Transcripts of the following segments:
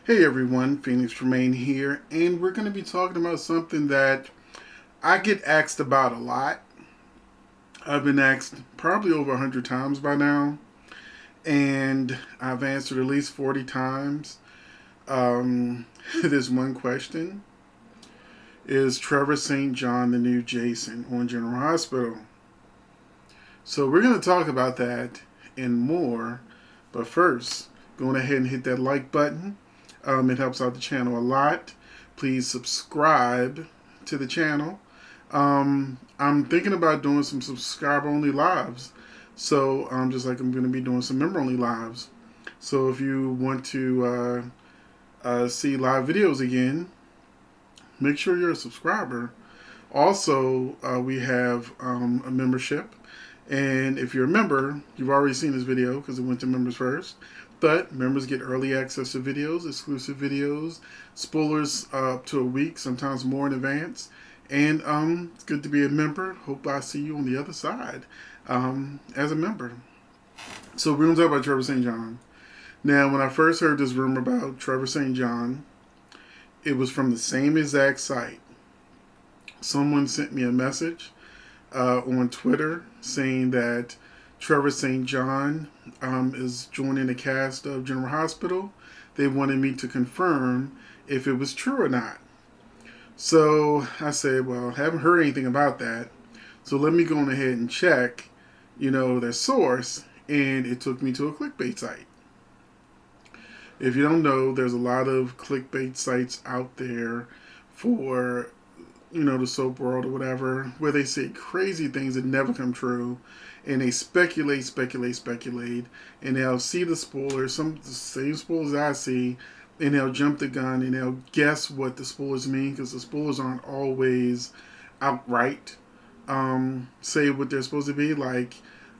Hey everyone, Tremaine here, and we're going to be talking about something that I get asked about a lot. I've been asked probably over 100 times by now, and I've answered at least 40 times. This one question: is Trevor St. John the new Jason on General Hospital? So we're going to talk about that and more, but first, go ahead and hit that like button. It helps out the channel a lot. Please subscribe to the channel. I'm thinking about doing some subscriber only lives. So just like I'm going to be doing some member only lives. So if you want to see live videos again, make sure you're a subscriber. Also, we have a membership. And if you're a member, you've already seen this video because it went to members first. But members get early access to videos, exclusive videos, spoilers up to a week, sometimes more in advance. And it's good to be a member. Hope I see you on the other side as a member. So we're going to talk about Trevor St. John. Now, when I first heard this rumor about Trevor St. John, it was from the same exact site. Someone sent me a message on Twitter saying that Trevor St. John is joining the cast of General Hospital. They wanted me to confirm if it was true or not. So I said, well, I haven't heard anything about that. So let me go on ahead and check, their source. And it took me to a clickbait site. If you don't know, there's a lot of clickbait sites out there for the soap world or whatever, where they say crazy things that never come true, and they speculate, and they'll see the spoilers, the same spoilers I see, and they'll jump the gun and they'll guess what the spoilers mean, because the spoilers aren't always outright say what they're supposed to be. Like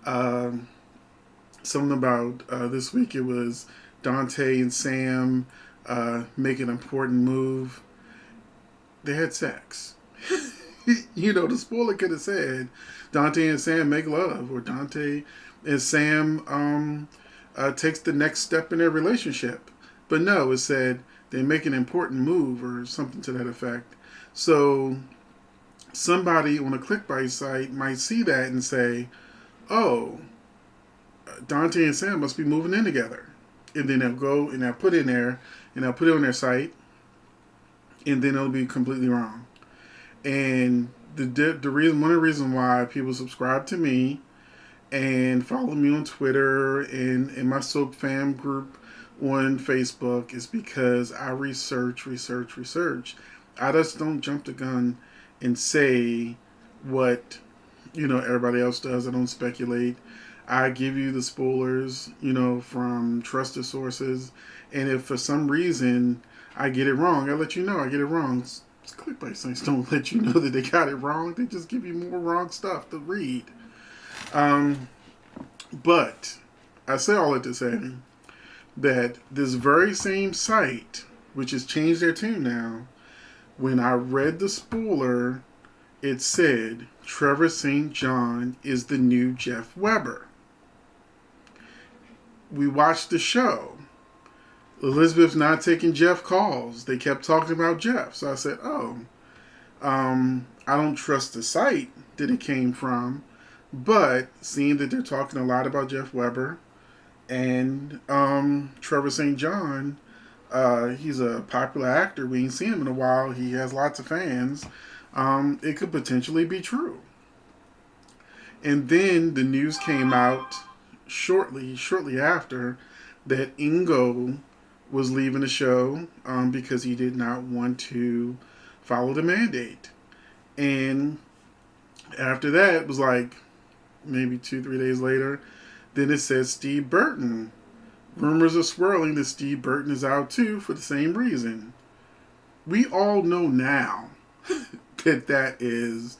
something about this week, it was Dante and Sam make an important move. They had sex. The spoiler could have said Dante and Sam make love, or Dante and Sam takes the next step in their relationship. But no, it said they make an important move or something to that effect. So somebody on a clickbait site might see that and say, oh, Dante and Sam must be moving in together. And then they'll go and they'll put it in there, and they'll put it on their site, and then it'll be completely wrong. And the reason, one of the reasons why people subscribe to me and follow me on Twitter and in my soap fam group on Facebook is because I research. I just don't jump the gun and say what everybody else does. I don't speculate. I give you the spoilers, from trusted sources. And if for some reason I get it wrong, I let you know I get it wrong. Clickbait sites don't let you know that they got it wrong. They just give you more wrong stuff to read. But I say all that to say that this very same site, which has changed their tune now, when I read the spoiler, it said Trevor St. John is the new Jeff Weber. We watched the show. Elizabeth's not taking Jeff calls. They kept talking about Jeff. So I said, I don't trust the site that it came from. But seeing that they're talking a lot about Jeff Weber and Trevor St. John, he's a popular actor. We ain't seen him in a while. He has lots of fans. It could potentially be true. And then the news came out shortly after that Ingo was leaving the show because he did not want to follow the mandate. And after that, it was like maybe 2-3 days later, then it says Steve Burton. Rumors are swirling that Steve Burton is out too for the same reason. We all know now that is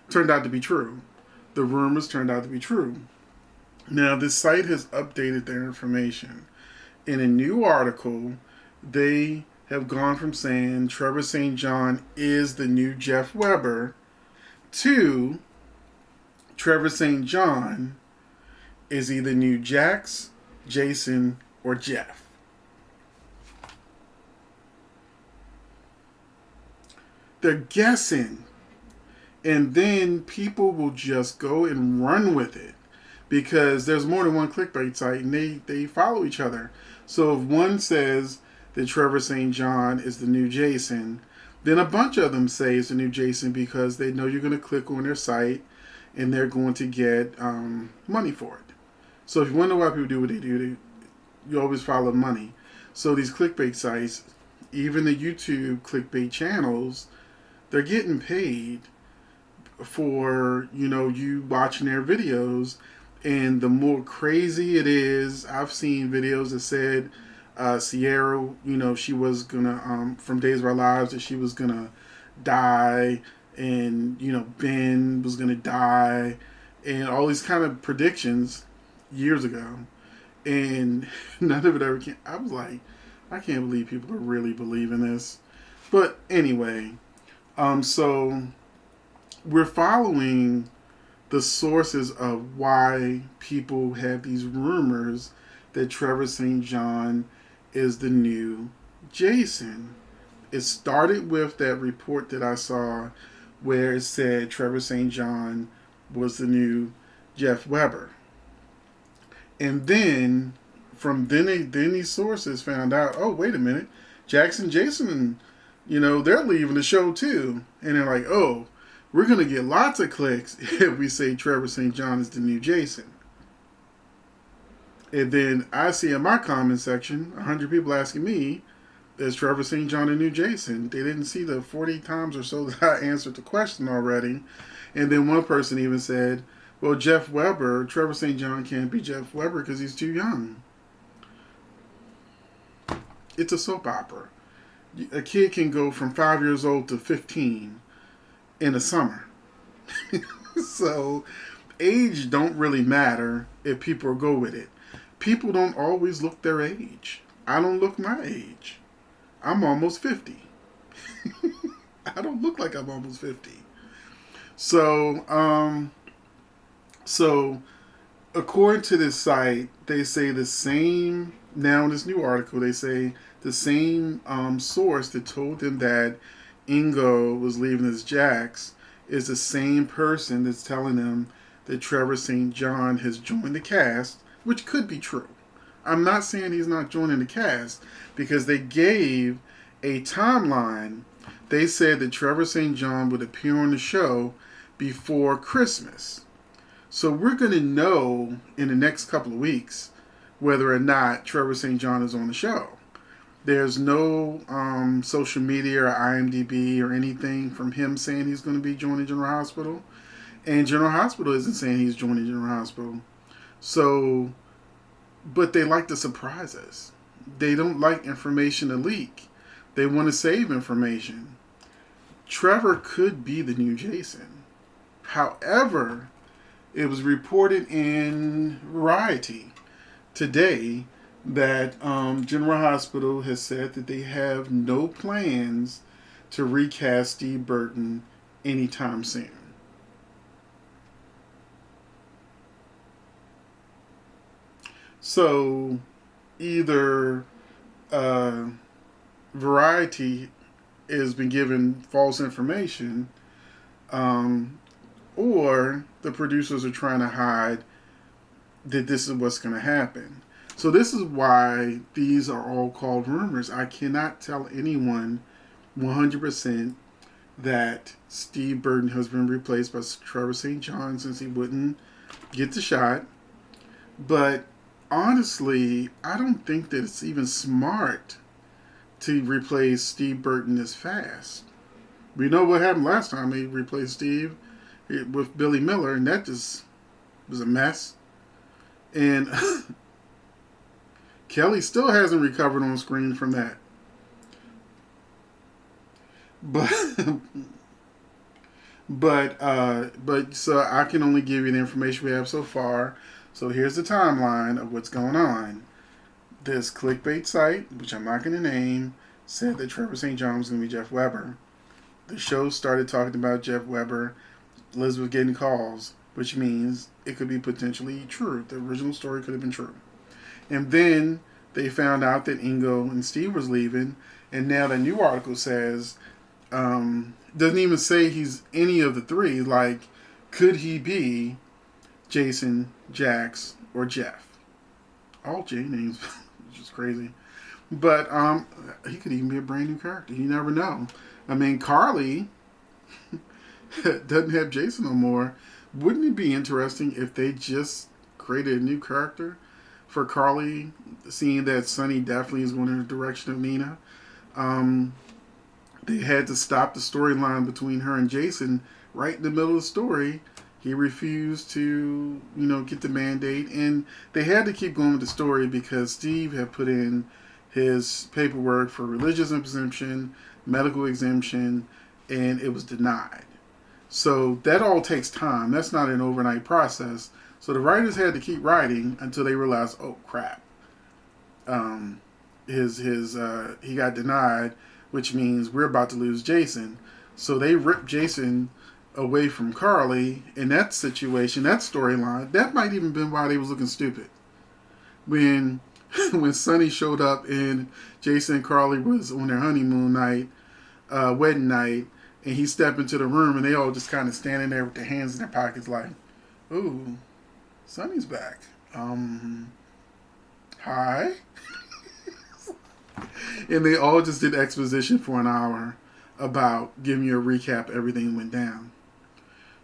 turned out to be true. The rumors turned out to be true. Now, this site has updated their information. In a new article, they have gone from saying Trevor St. John is the new Jeff Weber to Trevor St. John is either new Jax, Jason, or Jeff. They're guessing. And then people will just go and run with it because there's more than one clickbait site and they follow each other. So if one says that Trevor St. John is the new Jason, then a bunch of them say it's the new Jason because they know you're going to click on their site and they're going to get money for it. So if you wonder why people do what they do, you always follow money. So these clickbait sites, even the YouTube clickbait channels, they're getting paid for, you watching their videos. And the more crazy it is, I've seen videos that said Sierra, she was gonna from Days of Our Lives that she was gonna die, and Ben was gonna die, and all these kind of predictions years ago, and none of it ever came. I was like, I can't believe people are really believing this. But anyway, so we're following the sources of why people have these rumors that Trevor St. John is the new Jason. It started with that report that I saw where it said Trevor St. John was the new Jeff Weber. And then these sources found out, oh, wait a minute, Jackson Jason, they're leaving the show too. And they're like, oh, we're going to get lots of clicks if we say Trevor St. John is the new Jason. And then I see in my comment section 100 people asking me, is Trevor St. John the new Jason? They didn't see the 40 times or so that I answered the question already. And then one person even said, well, Trevor St. John can't be Jeff Weber because he's too young. It's a soap opera. A kid can go from 5 years old to 15 in the summer. So age don't really matter if people go with it. People don't always look their age. I don't look my age. I'm almost 50. I don't look like I'm almost 50. So according to this site, they say the same, now in this new article, they say the same source that told them that Ingo was leaving as Jax is the same person that's telling them that Trevor St. John has joined the cast, which could be true. I'm not saying he's not joining the cast because they gave a timeline. They said that Trevor St. John would appear on the show before Christmas. So we're going to know in the next couple of weeks whether or not Trevor St. John is on the show. There's no social media or IMDb or anything from him saying he's going to be joining General Hospital. And General Hospital isn't saying he's joining General Hospital. So, but they like to surprise us. They don't like information to leak. They want to save information. Trevor could be the new Jason. However, it was reported in Variety today that General Hospital has said that they have no plans to recast Steve Burton anytime soon. So either Variety has been given false information, or the producers are trying to hide that this is what's going to happen. So this is why these are all called rumors. I cannot tell anyone 100% that Steve Burton has been replaced by Trevor St. John since he wouldn't get the shot. But honestly, I don't think that it's even smart to replace Steve Burton this fast. We know what happened last time they replaced Steve with Billy Miller, and that just was a mess. And Kelly still hasn't recovered on screen from that. But so I can only give you the information we have so far. So here's the timeline of what's going on. This clickbait site, which I'm not going to name, said that Trevor St. John was going to be Jeff Weber. The show started talking about Jeff Weber. Elizabeth getting calls, which means it could be potentially true. The original story could have been true. And then they found out that Ingo and Steve was leaving. And now the new article says doesn't even say he's any of the three. Like, could he be Jason, Jax, or Jeff? All J names, which is crazy. But he could even be a brand new character. You never know. I mean, Carly doesn't have Jason no more. Wouldn't it be interesting if they just created a new character for Carly, seeing that Sonny definitely is going in the direction of Nina? They had to stop the storyline between her and Jason right in the middle of the story. He refused to, get the mandate, and they had to keep going with the story because Steve had put in his paperwork for religious exemption, medical exemption, and it was denied. So that all takes time. That's not an overnight process. So the writers had to keep writing until they realized, oh crap, he got denied, which means we're about to lose Jason. So they ripped Jason away from Carly in that situation, that storyline. That might even been why they was looking stupid. When Sonny showed up and Jason and Carly was on their honeymoon night, wedding night, and he stepped into the room and they all just kind of standing there with their hands in their pockets like, ooh, Sonny's back. Hi. And they all just did exposition for an hour about giving you a recap of everything that went down.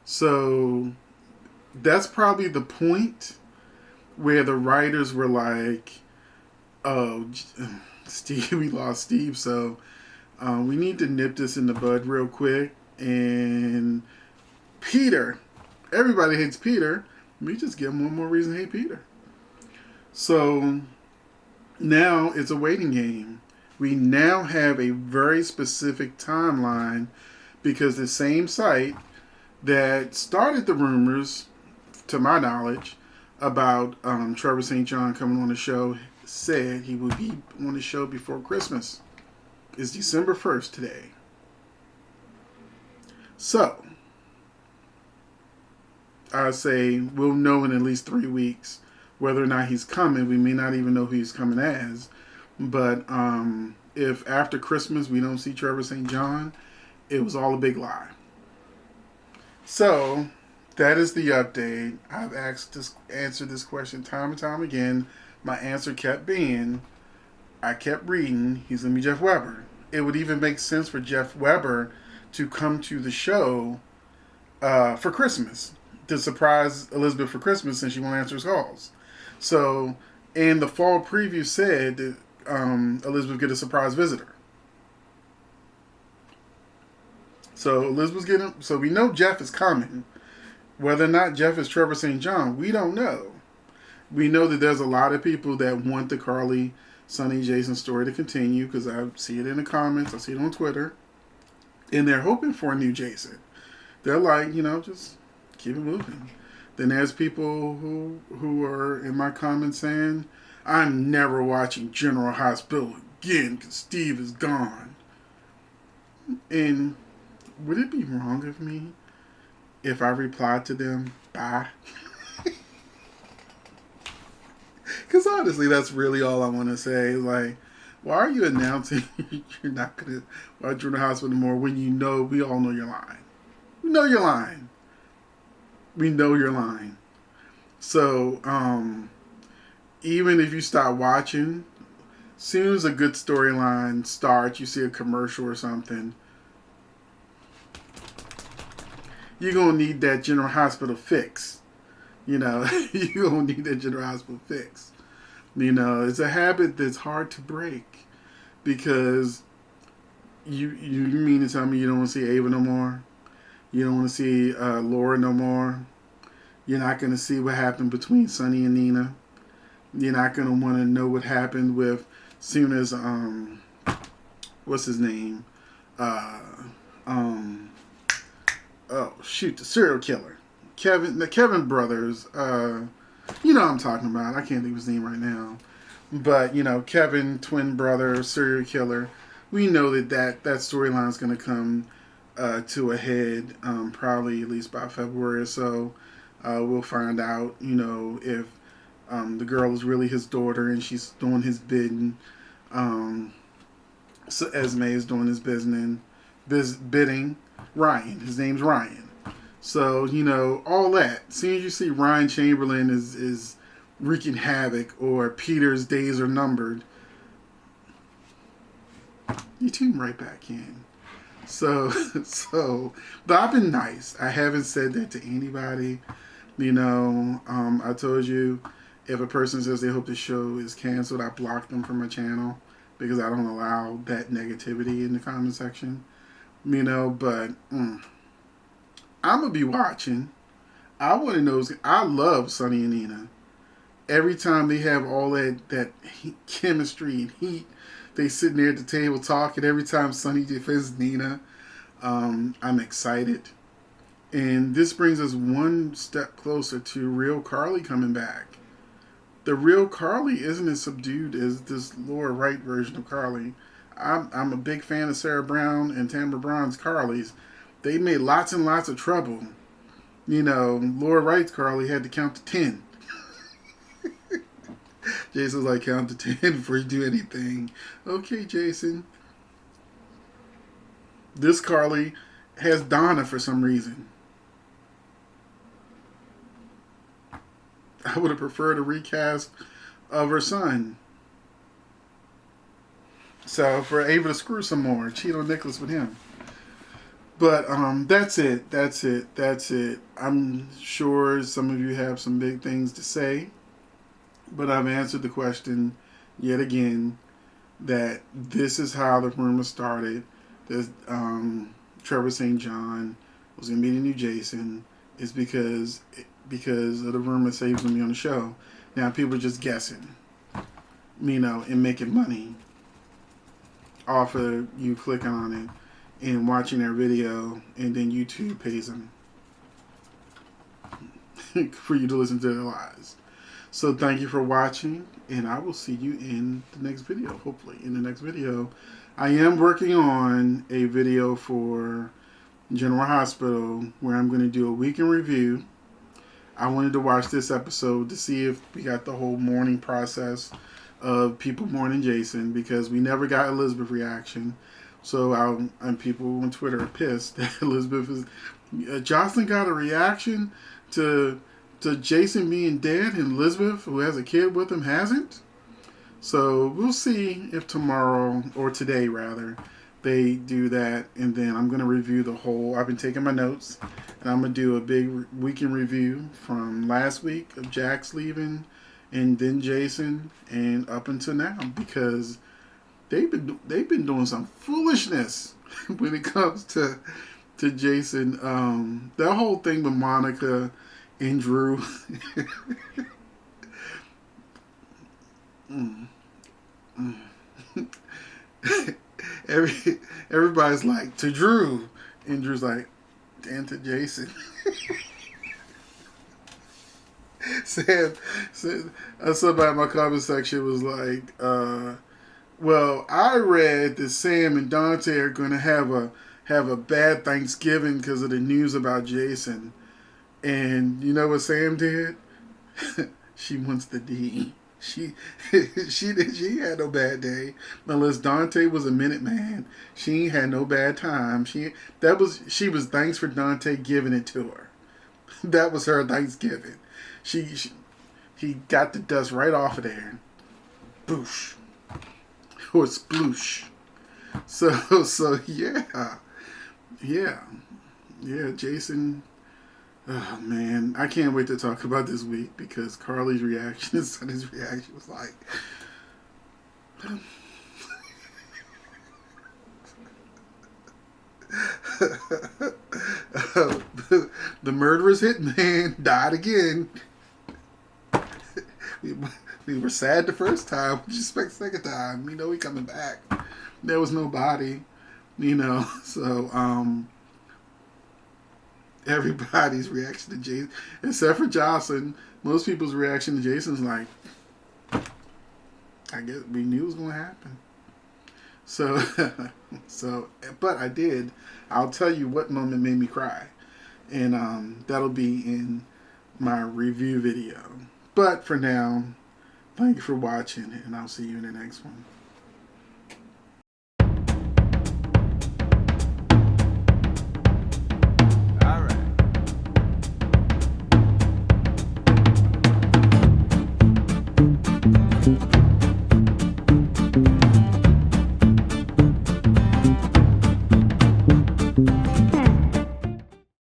So that's probably the point where the writers were like, oh, Steve, we lost Steve, so we need to nip this in the bud real quick. And Peter, everybody hates Peter. We just give him one more reason to hate Peter. So now it's a waiting game. We now have a very specific timeline because the same site that started the rumors, to my knowledge, about Trevor St. John coming on the show said he would be on the show before Christmas. It's December 1st today. So, I say we'll know in at least 3 weeks whether or not he's coming. We may not even know who he's coming as. But if after Christmas we don't see Trevor St. John, it was all a big lie. So, that is the update. I've answered this question time and time again. My answer kept being, I kept reading, he's going to be Jeff Weber. It would even make sense for Jeff Weber to come to the show for Christmas, to surprise Elizabeth for Christmas since she won't answer his calls. So, and the fall preview said that Elizabeth get a surprise visitor. So Elizabeth's getting. So we know Jeff is coming. Whether or not Jeff is Trevor St. John, we don't know. We know that there's a lot of people that want the Carly, Sonny, Jason story to continue because I see it in the comments. I see it on Twitter, and they're hoping for a new Jason. They're like, just keep it moving. Then there's people who are in my comments saying, I'm never watching General Hospital again because Steve is gone. And would it be wrong of me if I replied to them, bye? Because honestly, that's really all I want to say. Like, why are you announcing you're not going to watch General Hospital anymore when we all know you're lying? We know you're lying. We know you're lying. So, even if you stop watching, as soon as a good storyline starts, you see a commercial or something, you're going to need that General Hospital fix. You're going to need that General Hospital fix. It's a habit that's hard to break because you mean to tell me you don't want to see Ava no more? You don't want to see Laura no more? You're not going to see what happened between Sonny and Nina? You're not going to want to know what happened with soon as, what's his name? The serial killer. The Kevin brothers. You know what I'm talking about. I can't think of his name right now. But, Kevin, twin brother, serial killer. We know that storyline is going to come to a head probably at least by February or so. We'll find out, if the girl is really his daughter and she's doing his bidding. So Esme is doing his business. this bidding Ryan. His name's Ryan. So, you know, all that. As soon as you see Ryan Chamberlain is wreaking havoc or Peter's days are numbered, you tune right back in. So, but I've been nice. I haven't said that to anybody. You know, I told you, if a person says they hope the show is canceled, I block them from my channel because I don't allow that negativity in the comment section. You know, but I'm going to be watching. I want to know. I love Sonny and Nina. Every time they have all that chemistry and heat, they sitting there at the table talking. Every time Sonny defends Nina, I'm excited. And this brings us one step closer to real Carly coming back. The real Carly isn't as subdued as this Laura Wright version of Carly. I'm a big fan of Sarah Brown and Tamara Brown's Carlys. They made lots and lots of trouble. You know, Laura Wright's Carly had to count to 10. Jason's like, count to 10 before you do anything. Okay, Jason. This Carly has Donna for some reason. I would have preferred a recast of her son. So, for Ava to screw some more, cheat on Nicholas with him. But that's it. I'm sure some of you have some big things to say, but I've answered the question yet again that this is how the rumor started. That Trevor St. John was going to be the new Jason is because of the rumor that he was going to be on the show. Now people are just guessing, you know, and making money off of you clicking on it and watching their video, and then YouTube pays them for you to listen to their lies. So thank you for watching, and I will see you in the next video, hopefully. In the next video, I am working on a video for General Hospital where I'm going to do a weekend review. I wanted to watch this episode to see if we got the whole mourning process of people mourning Jason, because we never got Elizabeth reaction. So and people on Twitter are pissed that Elizabeth is... Jocelyn got a reaction to Jason being dead, and Elizabeth, who has a kid with him, hasn't. So we'll see if tomorrow, or today rather, they do that, and then I'm going to review the whole... I've been taking my notes, and I'm going to do a big weekend review from last week of Jax leaving, and then Jason, and up until now, because they've been doing some foolishness when it comes to Jason. That whole thing with Monica and Drew. Everybody's like, to Drew, and Drew's like, and to Jason. Somebody in my comment section was like, well, I read that Sam and Dante are going to have a bad Thanksgiving because of the news about Jason. And you know what Sam did? She wants the D. She had no bad day. Unless Dante was a minute man, she ain't had no bad time. She was thanks for Dante giving it to her. That was her Thanksgiving. He got the dust right off of there. Boosh. Or sploosh. So yeah, Jason. Oh man, I can't wait to talk about this week, because Carly's reaction and Sonny's reaction was like, the murderous hitman died again. We were sad the first time. What you expect the second time? We know he coming back. There was no body, you know. So everybody's reaction to Jason, except for Jocelyn, most people's reaction to Jason's like, I guess we knew it was going to happen. So, but I did. I'll tell you what moment made me cry, and that'll be in my review video. But for now, thank you for watching, and I'll see you in the next one.